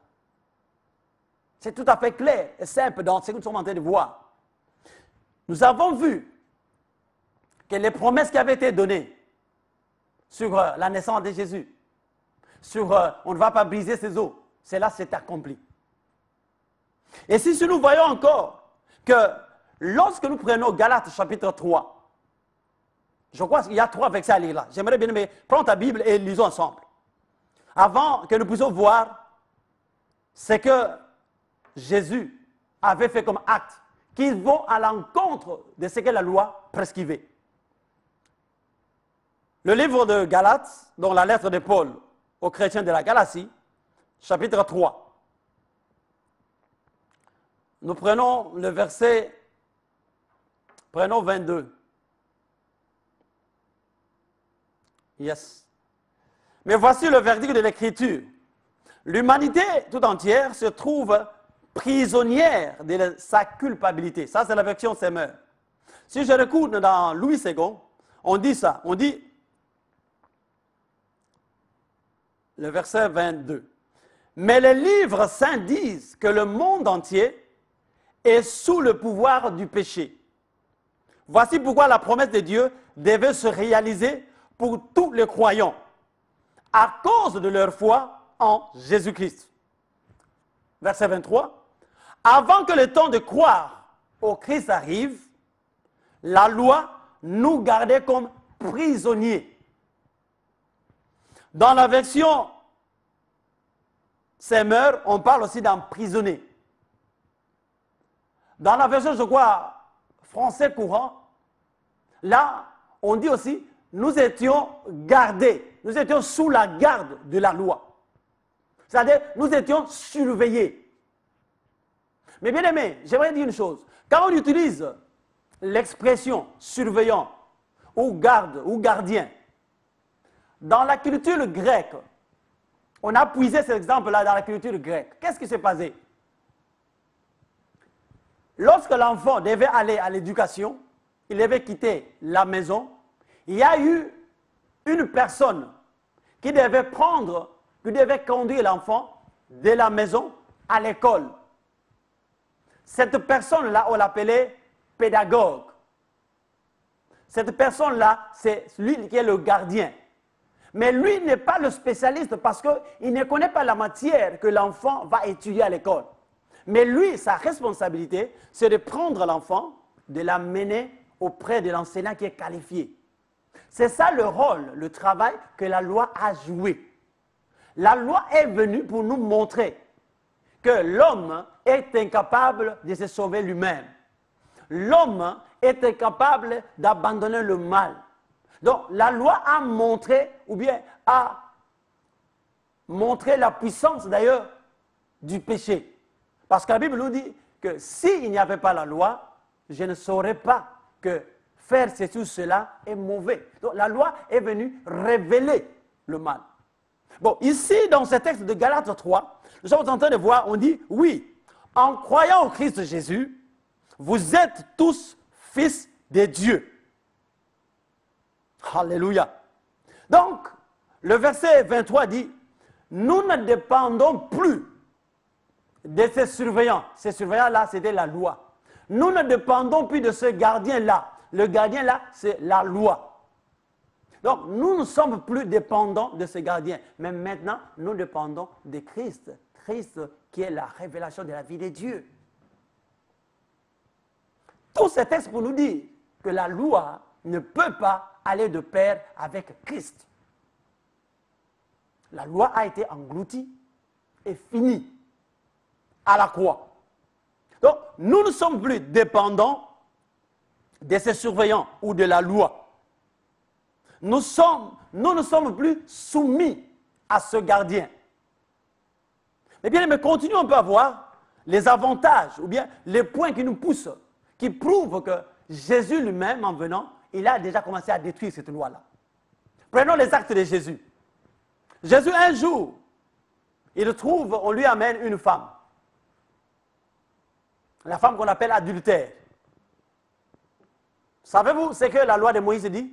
Speaker 1: C'est tout à fait clair et simple dans ce que nous sommes en train de voir. Nous avons vu que les promesses qui avaient été données sur la naissance de Jésus, sur on ne va pas briser ses os, cela s'est accompli. Et si nous voyons encore que lorsque nous prenons Galates chapitre 3, je crois qu'il y a 3 versets à lire là. J'aimerais bien, mais prends ta Bible et lisons ensemble. Avant que nous puissions voir ce que Jésus avait fait comme acte, qui vont à l'encontre de ce que la loi prescrivait. Le livre de Galates, dont la lettre de Paul aux chrétiens de la Galatie, chapitre 3. Nous prenons le verset, prenons 22. Yes. Mais voici le verdict de l'Écriture. L'humanité tout entière se trouve prisonnière de sa culpabilité. Ça, c'est la version Semeur. Si je recours dans Louis II, on dit ça. On dit, le verset 22. Mais les livres saints disent que le monde entier est sous le pouvoir du péché. Voici pourquoi la promesse de Dieu devait se réaliser pour tous les croyants, à cause de leur foi en Jésus-Christ. Verset 23. Avant que le temps de croire au Christ arrive, la loi nous gardait comme prisonniers. Dans la version Semeur, on parle aussi d'emprisonner. Dans la version, je crois, français courant, là, on dit aussi, nous étions gardés, nous étions sous la garde de la loi. C'est-à-dire, nous étions surveillés. Mais bien aimé, j'aimerais dire une chose. Quand on utilise l'expression surveillant ou garde ou gardien, dans la culture grecque, on a puisé cet exemple-là dans la culture grecque. Qu'est-ce qui s'est passé? Lorsque l'enfant devait aller à l'éducation, il devait quitter la maison, il y a eu une personne qui devait conduire l'enfant de la maison à l'école. Cette personne-là, on l'appelait pédagogue. Cette personne-là, c'est lui qui est le gardien. Mais lui n'est pas le spécialiste parce qu'il ne connaît pas la matière que l'enfant va étudier à l'école. Mais lui, sa responsabilité, c'est de prendre l'enfant, de l'amener auprès de l'enseignant qui est qualifié. C'est ça le rôle, le travail que la loi a joué. La loi est venue pour nous montrer que l'homme est incapable de se sauver lui-même. L'homme est incapable d'abandonner le mal. Donc, la loi a montré, ou bien a montré la puissance d'ailleurs du péché. Parce que la Bible nous dit que s'il n'y avait pas la loi, je ne saurais pas que faire ceci ou cela est mauvais. Donc, la loi est venue révéler le mal. Bon, ici, dans ce texte de Galates 3, nous sommes en train de voir, on dit, oui, en croyant au Christ Jésus, vous êtes tous fils de Dieu. Alléluia. Donc, le verset 23 dit, nous ne dépendons plus de ces surveillants. Ces surveillants-là, c'était la loi. Nous ne dépendons plus de ce gardien-là. Le gardien-là, c'est la loi. Donc, nous ne sommes plus dépendants de ce gardien. Mais maintenant, nous dépendons de Christ. Christ qui est la révélation de la vie de Dieu. Tout ce texte pour nous dire que la loi ne peut pas aller de pair avec Christ. La loi a été engloutie et finie à la croix. Donc, nous ne sommes plus dépendants de ces surveillants ou de la loi. Nous ne sommes plus soumis à ce gardien. Eh bien, mais continuons un peu à voir les avantages ou bien les points qui nous poussent, qui prouvent que Jésus lui-même, en venant, il a déjà commencé à détruire cette loi-là. Prenons les actes de Jésus. Jésus, un jour, on lui amène une femme. la femme qu'on appelle adultère. Savez-vous ce que la loi de Moïse dit?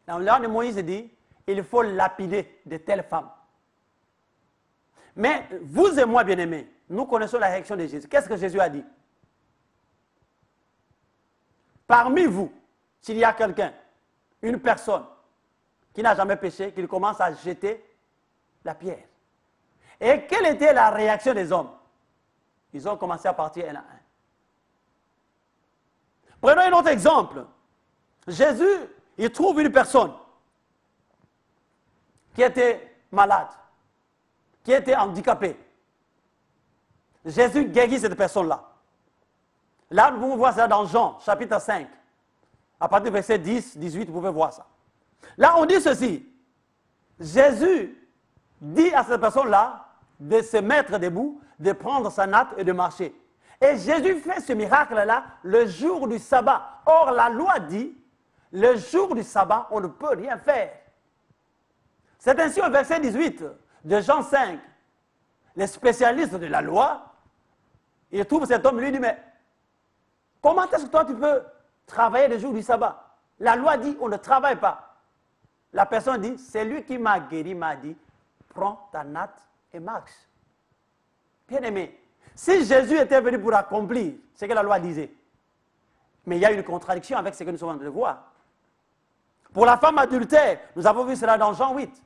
Speaker 1: La loi de Moïse dit, il faut lapider de telles femmes. Mais vous et moi, bien-aimés, nous connaissons la réaction de Jésus. Qu'est-ce que Jésus a dit? Parmi vous, s'il y a quelqu'un, une personne qui n'a jamais péché, qu'il commence à jeter la pierre. Et quelle était la réaction des hommes? Ils ont commencé à partir un à un. Prenons un autre exemple. Jésus, il trouve une personne qui était malade, qui était handicapée. Jésus guérit cette personne-là. Là, vous pouvez voir ça dans Jean, chapitre 5. À partir du verset 10, 18, vous pouvez voir ça. Là, on dit ceci. Jésus dit à cette personne-là de se mettre debout, de prendre sa natte et de marcher. Et Jésus fait ce miracle-là le jour du sabbat. Or, la loi dit, le jour du sabbat, on ne peut rien faire. C'est ainsi au verset 18 de Jean 5. Les spécialistes de la loi, ils trouvent cet homme, lui dit, mais comment est-ce que toi tu peux travailler le jour du sabbat? La loi dit, on ne travaille pas. La personne dit, c'est lui qui m'a guéri, m'a dit, prends ta natte et marche. Bien aimé, si Jésus était venu pour accomplir ce que la loi disait, mais il y a une contradiction avec ce que nous sommes en train de voir. Pour la femme adultère, nous avons vu cela dans Jean 8.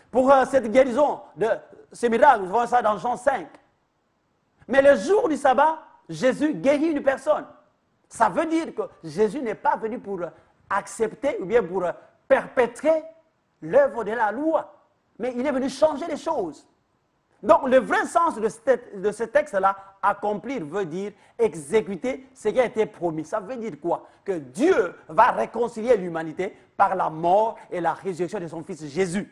Speaker 1: Pour cette guérison de ce miracle, nous voyons ça dans Jean 5. Mais le jour du sabbat, Jésus guérit une personne. Ça veut dire que Jésus n'est pas venu pour accepter ou bien pour perpétrer l'œuvre de la loi. Mais il est venu changer les choses. Donc le vrai sens de ce texte-là, accomplir veut dire exécuter ce qui a été promis. Ça veut dire quoi? Que Dieu va réconcilier l'humanité par la mort et la résurrection de son Fils Jésus.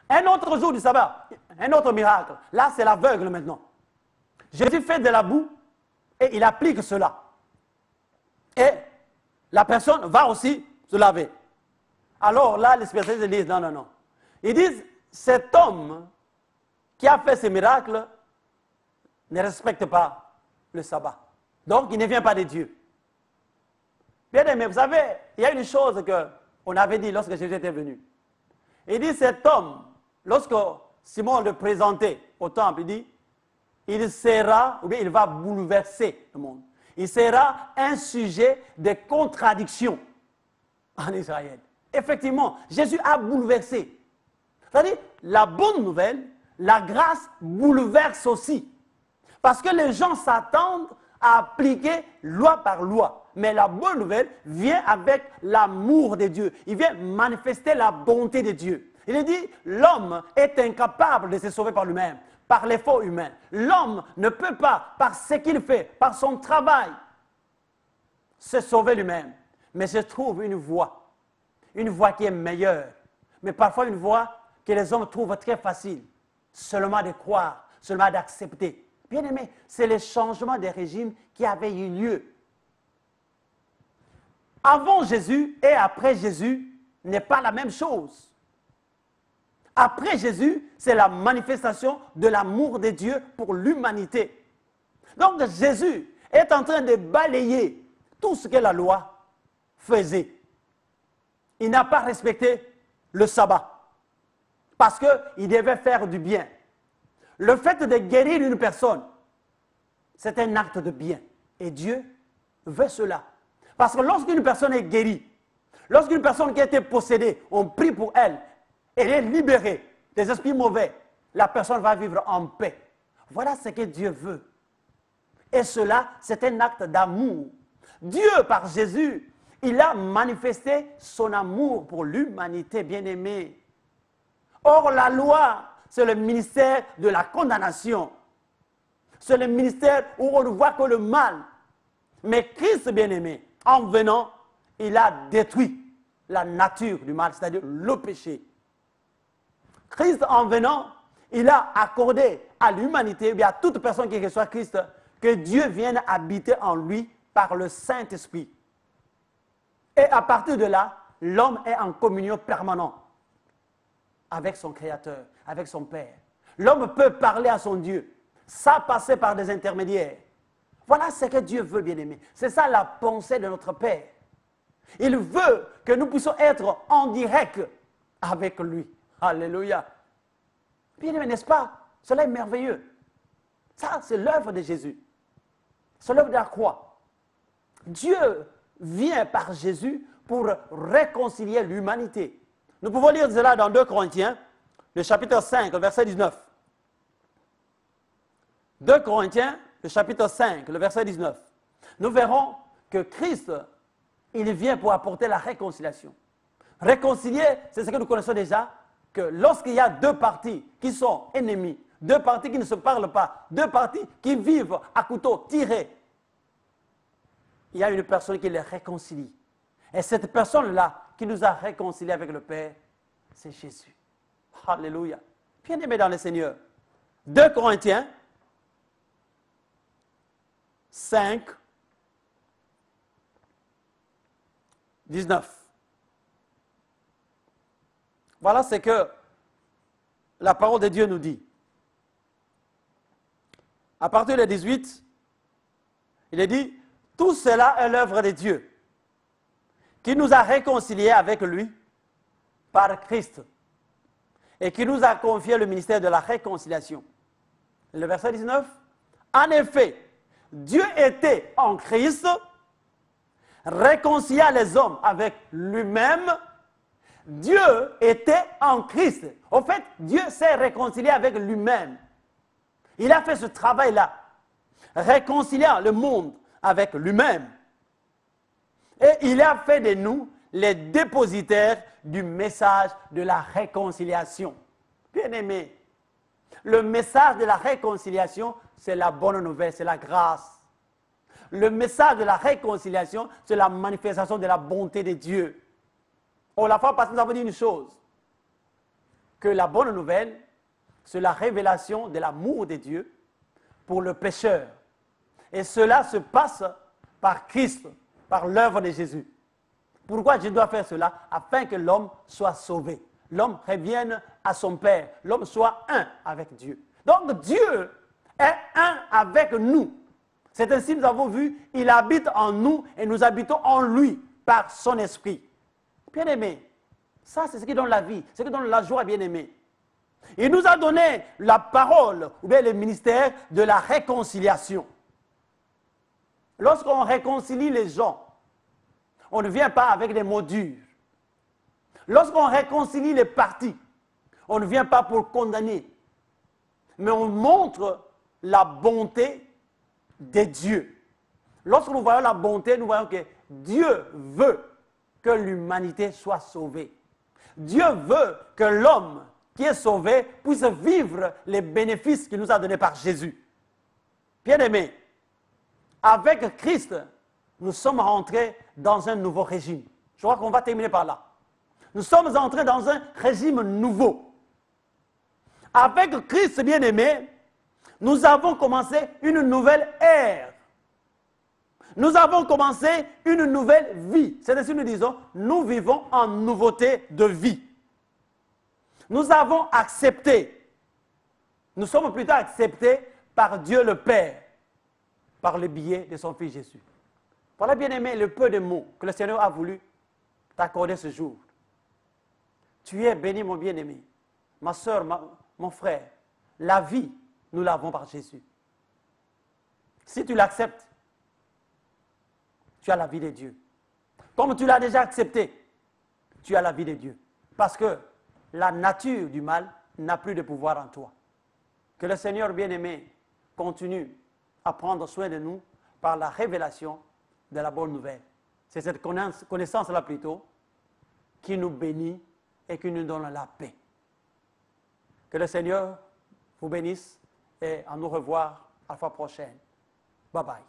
Speaker 1: Un autre jour du sabbat, un autre miracle. Là, c'est l'aveugle maintenant. Jésus fait de la boue et il applique cela. Et la personne va aussi se laver. Alors là, les spécialistes disent non, non, non. Ils disent, cet homme qui a fait ce miracle ne respecte pas le sabbat. Donc, il ne vient pas de Dieu. Bien aimé, vous savez, il y a une chose qu'on avait dit lorsque Jésus était venu. Il dit, cet homme, lorsque Simon le présentait au temple, il dit, il sera, ou bien il va bouleverser le monde. Il sera un sujet de contradiction en Israël. Effectivement, Jésus a bouleversé. C'est-à-dire, la bonne nouvelle, la grâce bouleverse aussi. Parce que les gens s'attendent à appliquer loi par loi. Mais la bonne nouvelle vient avec l'amour de Dieu. Il vient manifester la bonté de Dieu. Il dit, l'homme est incapable de se sauver par lui-même, par l'effort humain. L'homme ne peut pas, par ce qu'il fait, par son travail, se sauver lui-même. Mais se trouve une voie qui est meilleure. Mais parfois une voie que les hommes trouvent très facile, seulement de croire, seulement d'accepter. Bien aimé, c'est le changement des régimes qui avait eu lieu. Avant Jésus et après Jésus n'est pas la même chose. Après Jésus, c'est la manifestation de l'amour de Dieu pour l'humanité. Donc Jésus est en train de balayer tout ce que la loi faisait. Il n'a pas respecté le sabbat parce qu'il devait faire du bien. Le fait de guérir une personne, c'est un acte de bien. Et Dieu veut cela. Parce que lorsqu'une personne est guérie, lorsqu'une personne qui a été possédée, on prie pour elle, elle est libérée des esprits mauvais, la personne va vivre en paix. Voilà ce que Dieu veut. Et cela, c'est un acte d'amour. Dieu, par Jésus, il a manifesté son amour pour l'humanité bien-aimée. Or, la loi, c'est le ministère de la condamnation. C'est le ministère où on ne voit que le mal. Mais Christ bien-aimé, en venant, il a détruit la nature du mal, c'est-à-dire le péché. Christ, en venant, il a accordé à l'humanité, à toute personne qui reçoit Christ, que Dieu vienne habiter en lui par le Saint-Esprit. Et à partir de là, l'homme est en communion permanente avec son Créateur, avec son Père. L'homme peut parler à son Dieu. Ça passait par des intermédiaires. Voilà ce que Dieu veut, bien-aimé. C'est ça la pensée de notre Père. Il veut que nous puissions être en direct avec lui. Alléluia. Bien-aimé, n'est-ce pas? Cela est merveilleux. Ça, c'est l'œuvre de Jésus. C'est l'œuvre de la croix. Dieu vient par Jésus pour réconcilier l'humanité. Nous pouvons lire cela dans 2 Corinthiens, le chapitre 5, le verset 19. 2 Corinthiens, le chapitre 5, le verset 19. Nous verrons que Christ, il vient pour apporter la réconciliation. Réconcilier, c'est ce que nous connaissons déjà, que lorsqu'il y a deux parties qui sont ennemies, deux parties qui ne se parlent pas, deux parties qui vivent à couteau tiré, il y a une personne qui les réconcilie. Et cette personne-là qui nous a réconciliés avec le Père, c'est Jésus. Alléluia. Bien-aimés dans le Seigneur. 2 Corinthiens 5, 19. Voilà ce que la parole de Dieu nous dit. À partir de 18, il est dit, tout cela est l'œuvre de Dieu, qui nous a réconciliés avec lui par Christ et qui nous a confié le ministère de la réconciliation. Le verset 19, en effet, Dieu était en Christ, réconciliant les hommes avec lui-même. Dieu était en Christ. Au fait, Dieu s'est réconcilié avec lui-même. Il a fait ce travail-là, réconciliant le monde avec lui-même. Et il a fait de nous les dépositaires du message de la réconciliation. Bien-aimés, le message de la réconciliation, c'est la bonne nouvelle, c'est la grâce. Le message de la réconciliation, c'est la manifestation de la bonté de Dieu. Oh, la fois passée, nous avons dit une chose, que la bonne nouvelle, c'est la révélation de l'amour de Dieu pour le pécheur. Et cela se passe par Christ, par l'œuvre de Jésus. Pourquoi je dois faire cela? Afin que l'homme soit sauvé. L'homme revienne à son Père. L'homme soit un avec Dieu. Donc Dieu est un avec nous. C'est ainsi que nous avons vu, il habite en nous et nous habitons en lui par son esprit. Bien-aimé, ça c'est ce qui donne la vie, ce qui donne la joie, bien-aimé. Il nous a donné la parole, ou bien le ministère de la réconciliation. Lorsqu'on réconcilie les gens, on ne vient pas avec des mots durs. Lorsqu'on réconcilie les partis, on ne vient pas pour condamner, mais on montre la bonté de Dieu. Lorsque nous voyons la bonté, nous voyons que Dieu veut que l'humanité soit sauvée. Dieu veut que l'homme qui est sauvé puisse vivre les bénéfices qu'il nous a donnés par Jésus. Bien-aimés, avec Christ, nous sommes rentrés dans un nouveau régime. Je crois qu'on va terminer par là. Nous sommes entrés dans un régime nouveau. Avec Christ, bien-aimé, nous avons commencé une nouvelle ère. Nous avons commencé une nouvelle vie. C'est-à-dire, nous disons, nous vivons en nouveauté de vie. Nous avons accepté, nous sommes plutôt acceptés par Dieu le Père, par le biais de son Fils Jésus. Voilà, bien-aimé, le peu de mots que le Seigneur a voulu t'accorder ce jour. Tu es béni, mon bien-aimé, ma soeur, mon frère. La vie, nous l'avons par Jésus. Si tu l'acceptes, tu as la vie de Dieu. Comme tu l'as déjà accepté, tu as la vie de Dieu. Parce que la nature du mal n'a plus de pouvoir en toi. Que le Seigneur bien-aimé continue à prendre soin de nous par la révélation de la bonne nouvelle. C'est cette connaissance-là plutôt qui nous bénit et qui nous donne la paix. Que le Seigneur vous bénisse et à nous revoir à la fois prochaine. Bye bye.